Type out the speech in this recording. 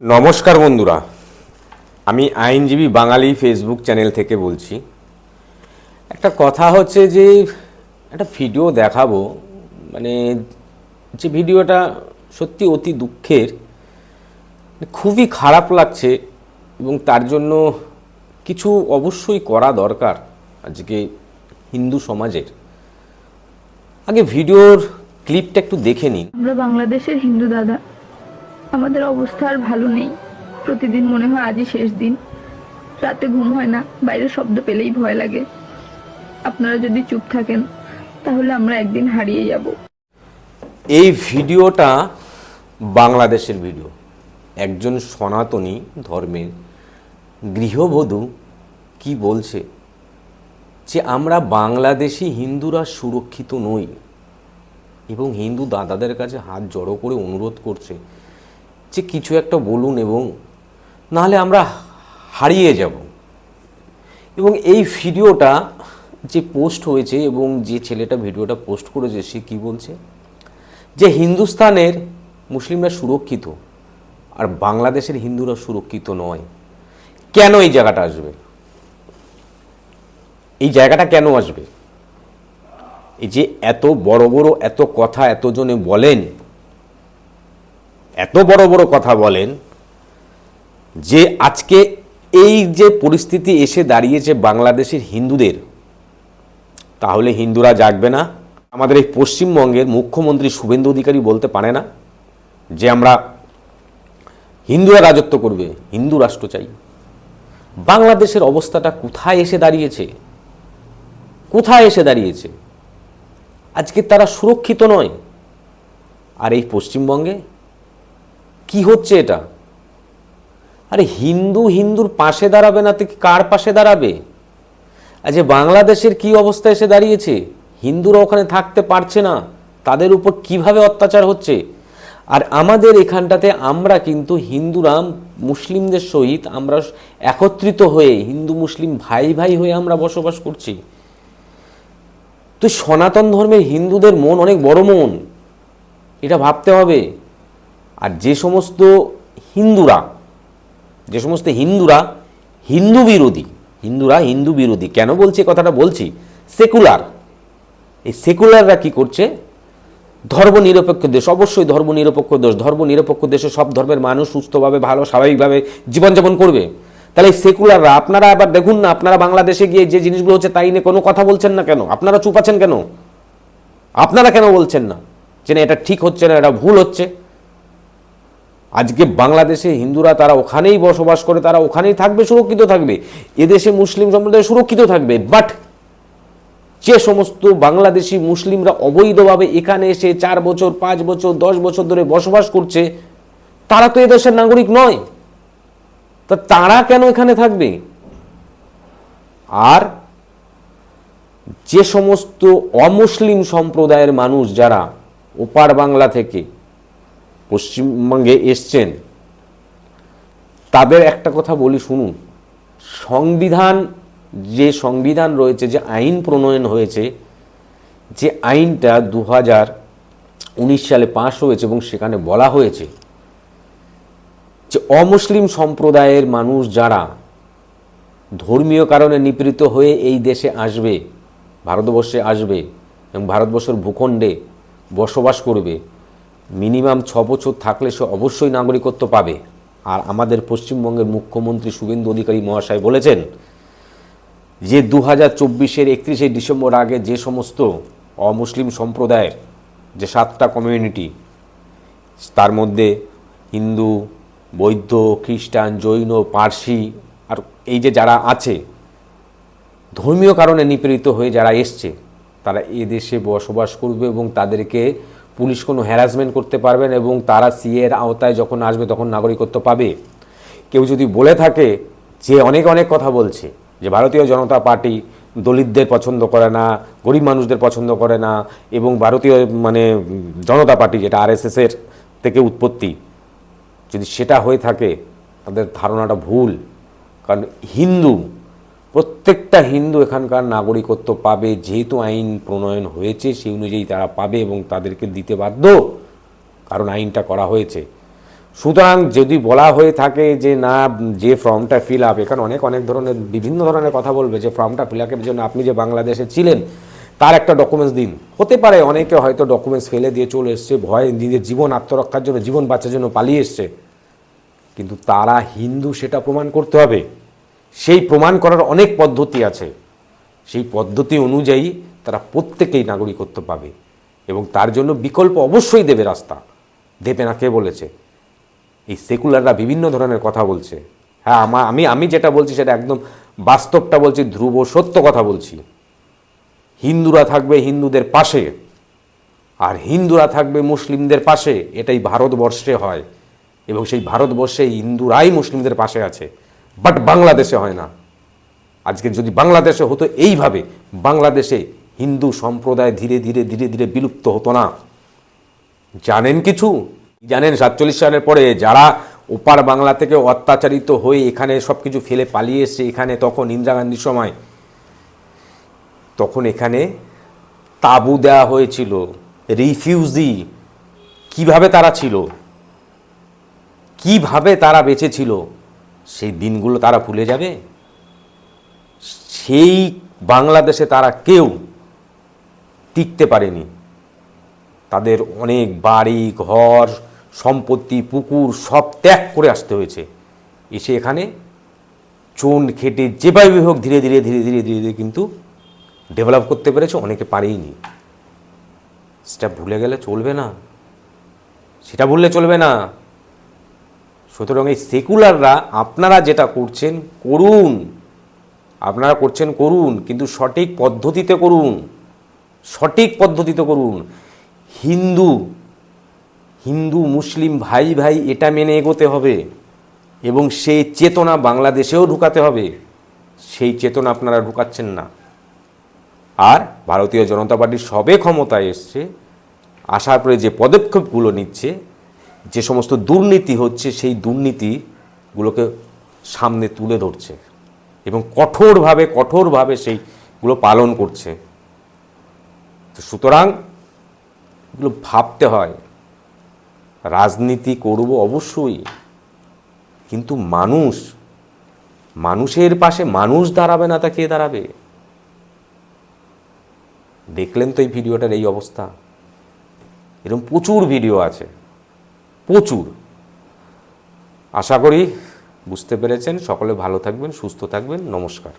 নমস্কার বন্ধুরা, আমি আইনজীবী বাঙালি ফেসবুক চ্যানেল থেকে বলছি। একটা কথা হচ্ছে যে একটা ভিডিও দেখাবো, মানে যে ভিডিওটা সত্যি অতি দুঃখের, খুবই খারাপ লাগছে এবং তার জন্য কিছু অবশ্যই করা দরকার আজকে হিন্দু সমাজের। আগে ভিডিওর ক্লিপটা একটু দেখে নিন। আমরা বাংলাদেশের হিন্দু দাদা, আমাদের অবস্থা আর ভালো নেই। প্রতিদিন মনে হয় আজই শেষ দিন। রাতে ঘুম হয় না, বাইরের শব্দ পেলেই ভয় লাগে। আপনারা যদি চুপ থাকেন তাহলে আমরা একদিন হারিয়ে যাব। এই ভিডিওটা বাংলাদেশের ভিডিও। একজন সনাতনী ধর্মের গৃহবধূ কি বলছে যে আমরা বাংলাদেশি হিন্দুরা সুরক্ষিত নই এবং হিন্দু দাদাদের কাছে হাত জড়ো করে অনুরোধ করছে যে কিছু একটা বলুন এবং নাহলে আমরা হারিয়ে যাব। এবং এই ভিডিওটা যে পোস্ট হয়েছে এবং যে ছেলেটা ভিডিওটা পোস্ট করেছে সে কি বলছে যে হিন্দুস্তানের মুসলিমরা সুরক্ষিত আর বাংলাদেশের হিন্দুরা সুরক্ষিত নয়। কেন এই জায়গাটা আসবে? এই জায়গাটা কেন আসবে? এই যে এত বড় বড় এত কথা এতজনে বলেন, এত বড় বড় কথা বলেন যে আজকে এই যে পরিস্থিতি এসে দাঁড়িয়েছে বাংলাদেশের হিন্দুদের, তাহলে হিন্দুরা জাগবে না? আমাদের এই পশ্চিমবঙ্গের মুখ্যমন্ত্রী শুভেন্দু অধিকারী বলতে পারে না যে আমরা হিন্দুরা রাজত্ব করবে, হিন্দু রাষ্ট্র চাই? বাংলাদেশের অবস্থাটা কোথায় এসে দাঁড়িয়েছে? কোথায় এসে দাঁড়িয়েছে? আজকে তারা সুরক্ষিত নয়। আর এই পশ্চিমবঙ্গে কি হচ্ছে এটা? আরে হিন্দু হিন্দুর পাশে দাঁড়াবে না তো কার পাশে দাঁড়াবে? আজকে বাংলাদেশের কি অবস্থা এসে দাঁড়িয়েছে? হিন্দুরা ওখানে থাকতে পারছে না, তাদের উপর কিভাবে অত্যাচার হচ্ছে। আর আমাদের এখানটাতে আমরা কিন্তু হিন্দুরা মুসলিমদের সহিত আমরা একত্রিত হয়ে হিন্দু মুসলিম ভাই ভাই হয়ে আমরা বসবাস করছি। তো সনাতন ধর্মের হিন্দুদের মন অনেক বড় মন, এটা ভাবতে হবে। আর যে সমস্ত হিন্দুরা হিন্দু বিরোধী, হিন্দু বিরোধী কেন বলছি কথাটা বলছি, সেকুলার, এই সেকুলাররা কি করছে? ধর্মনিরপেক্ষ দেশ, অবশ্যই ধর্মনিরপেক্ষ দেশ, ধর্মনিরপেক্ষ দেশে সব ধর্মের মানুষ সুস্থভাবে ভালো স্বাভাবিকভাবে জীবনযাপন করবে। তাহলে এই সেকুলাররা, আপনারা আবার দেখুন না, আপনারা বাংলাদেশে গিয়ে যে জিনিসগুলো হচ্ছে তাই নিয়ে কোনো কথা বলছেন না কেন? আপনারা চুপ আছেন কেন? আপনারা কেন বলছেন না যে না এটা ঠিক হচ্ছে না, এটা ভুল হচ্ছে? আজকে বাংলাদেশে হিন্দুরা তারা ওখানেই বসবাস করে, তারা ওখানেই থাকবে, সুরক্ষিত থাকবে। এদেশে মুসলিম সম্প্রদায় সুরক্ষিত থাকবে। বাট যে সমস্ত বাংলাদেশি মুসলিমরা অবৈধভাবে এখানে এসে 4 বছর 5 বছর 10 বছর ধরে বসবাস করছে, তারা তো এদেশের নাগরিক নয়। তা তারা কেন এখানে থাকবে? আর যে সমস্ত অমুসলিম সম্প্রদায়ের মানুষ যারা ওপার বাংলা থেকে পশ্চিমবঙ্গে এসছেন, তাদের একটা কথা বলি শুনুন। সংবিধান রয়েছে, যে আইন প্রণয়ন হয়েছে, যে আইনটা 2019 সালে পাশ হয়েছে এবং সেখানে বলা হয়েছে যে অমুসলিম সম্প্রদায়ের মানুষ যারা ধর্মীয় কারণে নিপীড়িত হয়ে এই দেশে আসবে, ভারতবর্ষে আসবে এবং ভারতবর্ষের ভূখণ্ডে বসবাস করবে, মিনিমাম 6 বছর থাকলে সে অবশ্যই নাগরিকত্ব পাবে। আর আমাদের পশ্চিমবঙ্গের মুখ্যমন্ত্রী শুভেন্দু অধিকারী মহাশয় বলেছেন যে 2024-এর 31শে ডিসেম্বর আগে যে সমস্ত অমুসলিম সম্প্রদায়ের যে 7টা কমিউনিটি, তার মধ্যে হিন্দু, বৌদ্ধ, খ্রিস্টান, জৈন, পার্সি, আর এই যে যারা আছে ধর্মীয় কারণে নিপীড়িত হয়ে যারা এসছে, তারা এ দেশে বসবাস করবে এবং তাদেরকে পুলিশ কোনো হ্যারাসমেন্ট করতে পারবেন এবং তারা সিএর আওতায় যখন আসবে তখন নাগরিকত্ব পাবে। কেউ যদি বলে থাকে যে অনেক কথা বলছে যে ভারতীয় জনতা পার্টি দলিতদের পছন্দ করে না, গরিব মানুষদের পছন্দ করে না, এবং ভারতীয় জনতা পার্টি যেটা আরএসএসের থেকে উৎপত্তি, যদি সেটা হয়ে থাকে তাদের ধারণাটা ভুল। কারণ প্রত্যেকটা হিন্দু এখানকার নাগরিকত্ব পাবে, যেহেতু আইন প্রণয়ন হয়েছে সেই অনুযায়ী তারা পাবে এবং তাদেরকে দিতে বাধ্য, কারণ আইনটা করা হয়েছে। সুতরাং যদি বলা হয়ে থাকে যে না, যে ফর্মটা ফিল আপ, এখানে অনেক অনেক ধরনের বিভিন্ন ধরনের কথা বলবে যে ফর্মটা ফিল আপের জন্য আপনি যে বাংলাদেশে ছিলেন তার একটা ডকুমেন্টস দিন। হতে পারে অনেকে হয়তো ডকুমেন্টস ফেলে দিয়ে চলে এসছে, ভয়ে নিজের জীবন আত্মরক্ষার জন্য, জীবন বাঁচার জন্য পালিয়ে এসছে, কিন্তু তারা হিন্দু সেটা প্রমাণ করতে হবে। সেই প্রমাণ করার অনেক পদ্ধতি আছে, সেই পদ্ধতি অনুযায়ী তারা প্রত্যেকেই নাগরিকত্ব পাবে এবং তার জন্য বিকল্প অবশ্যই দেবে, রাস্তা দেবে না কে বলেছে? এই সেকুলাররা বিভিন্ন ধরনের কথা বলছে। হ্যাঁ, আমি যেটা বলছি সেটা একদম বাস্তবটা বলছি, ধ্রুব সত্য কথা বলছি। হিন্দুরা থাকবে হিন্দুদের পাশে আর হিন্দুরা থাকবে মুসলিমদের পাশে, এটাই ভারতবর্ষে হয় এবং সেই ভারতবর্ষে হিন্দুরাই মুসলিমদের পাশে আছে, বাট বাংলাদেশে হয় না। আজকে যদি বাংলাদেশে হতো এইভাবে, বাংলাদেশে হিন্দু সম্প্রদায় ধীরে ধীরে ধীরে ধীরে বিলুপ্ত হতো না। জানেন কিছু? জানেন 47 সালের পরে যারা ওপার বাংলা থেকে অত্যাচারিত হয়ে এখানে সব কিছু ফেলে পালিয়ে এসছে এখানে, তখন ইন্দিরা গান্ধীর সময়, তখন এখানে তাঁবু দেওয়া হয়েছিল, রিফিউজি। কিভাবে তারা ছিল, কিভাবে তারা বেঁচে ছিল, সেই দিনগুলো তারা ভুলে যাবে? সেই বাংলাদেশে তারা কেউ টিকতে পারেনি। তাদের অনেক বাড়ি ঘর সম্পত্তি পুকুর সব ত্যাগ করে আসতে হয়েছে, এসে এখানে চুন খেটে যেভাবে হোক ধীরে ধীরে ধীরে ধীরে ধীরে ধীরে কিন্তু ডেভেলপ করতে পেরেছে, অনেকে পারেইনি। সেটা ভুলে গেলে চলবে না, সেটা ভুললে চলবে না। সুতরাং এই সেকুলাররা আপনারা যেটা করছেন করুন, আপনারা করছেন করুন, কিন্তু সঠিক পদ্ধতিতে করুন, সঠিক পদ্ধতিতে করুন। হিন্দু মুসলিম ভাই ভাই এটা মেনে এগোতে হবে এবং সেই চেতনা বাংলাদেশেও ঢুকাতে হবে। সেই চেতনা আপনারা ঢুকাচ্ছেন না। আর ভারতীয় জনতা পার্টি সবে ক্ষমতায় এসছে, আসার পরে যে পদক্ষেপগুলো নিচ্ছে, যে সমস্ত দুর্নীতি হচ্ছে সেই দুর্নীতিগুলোকে সামনে তুলে ধরছে এবং কঠোরভাবে সেইগুলো পালন করছে। তো সুতরাং এগুলো ভাবতে হয়। রাজনীতি করব অবশ্যই, কিন্তু মানুষের পাশে মানুষ দাঁড়াবে না, তা কে দাঁড়াবে? দেখলেন তো এই ভিডিওটার এই অবস্থা। এরকম প্রচুর ভিডিও আছে, প্রচুর। আশা করি বুঝতে পেরেছেন। সকলে ভালো থাকবেন, সুস্থ থাকবেন। নমস্কার।